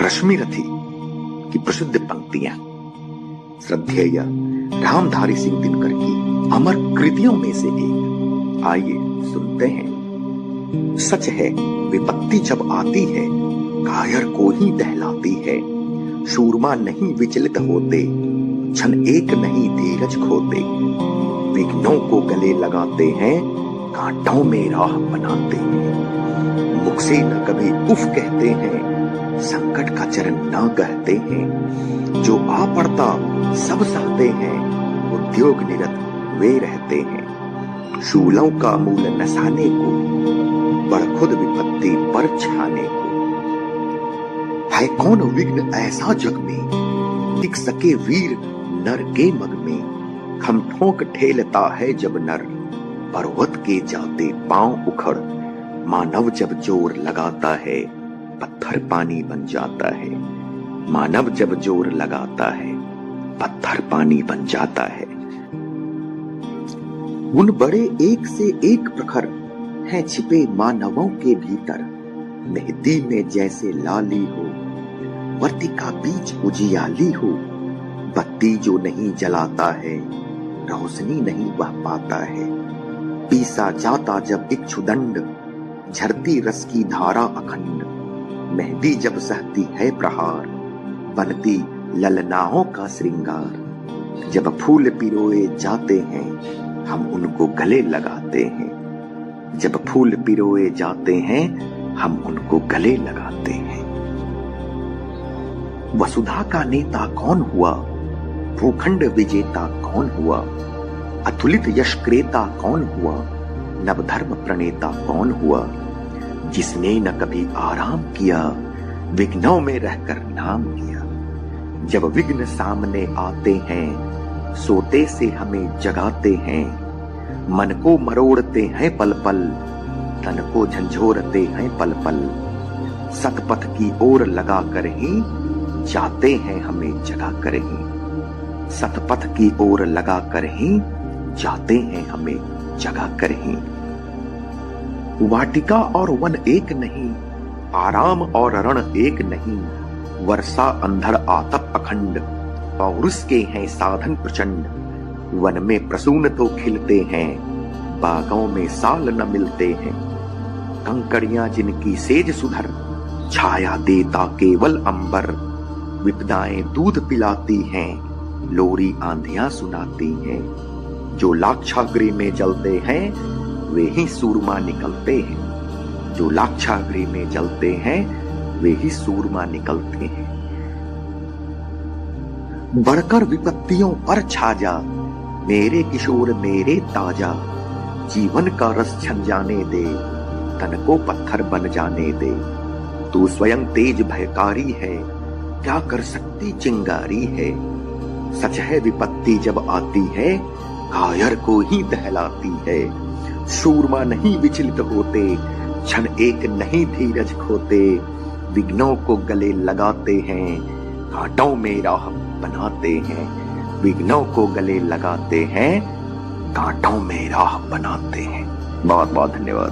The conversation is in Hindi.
रश्मि रथी की प्रसिद्ध पंक्तियां श्रद्धेय रामधारी सिंह दिनकर की अमर कृतियों में से एक। आइए सुनते हैं। सच है विपत्ति जब आती है कायर को ही दहलाती है। शूरमा नहीं विचलित होते, क्षण एक नहीं धीरज खोते। विघ्नों को गले लगाते हैं, कांटों में राह बनाते हैं। मुख से न कभी उफ कहते हैं, संकट का चरण न कहते हैं। जो आ पड़ता सब सहते हैं, उद्योग निरत वे रहते हैं। शूलों का मूल नसाने को, बढ़ खुद विपत्ति पर छाने को। है कौन विघ्न ऐसा जग में, टिक सके वीर नर के मग में। खम ठोक ठेलता है जब नर, पर्वत के जाते पांव उखड़। मानव जब जोर लगाता है, पत्थर पानी बन जाता है। मानव जब जोर लगाता है, पत्थर पानी बन जाता है। उन बड़े एक से एक प्रखर हैं छिपे मानवों के भीतर। मेहंदी में जैसे लाली हो, वर्तिका बीच उजियाली हो। बत्ती जो नहीं जलाता है, रोशनी नहीं बह पाता है। पीसा जाता जब इक्षुदंड, झरती रस की धारा अखंड। मेहंदी जब सहती है प्रहार, बनती ललनाओं का श्रृंगार। जब फूल पिरोए जाते हैं, हम उनको गले लगाते हैं। जब फूल पिरोए जाते हैं, हम उनको गले लगाते हैं। वसुधा का नेता कौन हुआ, भूखंड विजेता कौन हुआ। अतुलित यश क्रेता कौन हुआ, नवधर्म प्रणेता कौन हुआ। जिसने न कभी आराम किया, विघ्नों में रहकर नाम किया। जब विघ्न सामने आते हैं, सोते से हमें जगाते हैं। मन को मरोड़ते हैं पल पल, तन को झंझोरते हैं पल पल। सतपथ की ओर लगा कर ही जाते हैं हमें जगा कर ही। सतपथ की ओर लगा कर ही जाते हैं हमें जगा कर ही। वाटिका और वन एक नहीं, आराम और रण एक नहीं। वर्षा अंधर आतप अखंड, पौरुष के हैं साधन प्रचंड। वन में प्रसून तो खिलते हैं, बागों में साल न मिलते हैं। कंकड़ियां जिनकी सेज सुधर, छाया देता केवल अंबर। विपदाएं दूध पिलाती हैं, लोरी आंधियां सुनाती हैं। जो लाक्षागृह में जलते हैं, वे ही सूरमा निकलते हैं। जो लाक्षागृह में जलते हैं, वे ही सूरमा निकलते हैं। बढ़कर विपत्तियों पर छा जा, मेरे किशोर मेरे ताजा। जीवन का रस छन जाने दे, तन को पत्थर बन जाने दे। तू स्वयं तेज भयकारी है, क्या कर सकती चिंगारी है। सच है विपत्ति जब आती है, कायर को ही दहलाती है। शूरमा नहीं विचलित होते, क्षण एक नहीं धीरज खोते। विघ्नों को गले लगाते हैं, कांटों में राह बनाते हैं। विघ्नों को गले लगाते हैं, कांटों में राह बनाते हैं। बहुत बहुत धन्यवाद।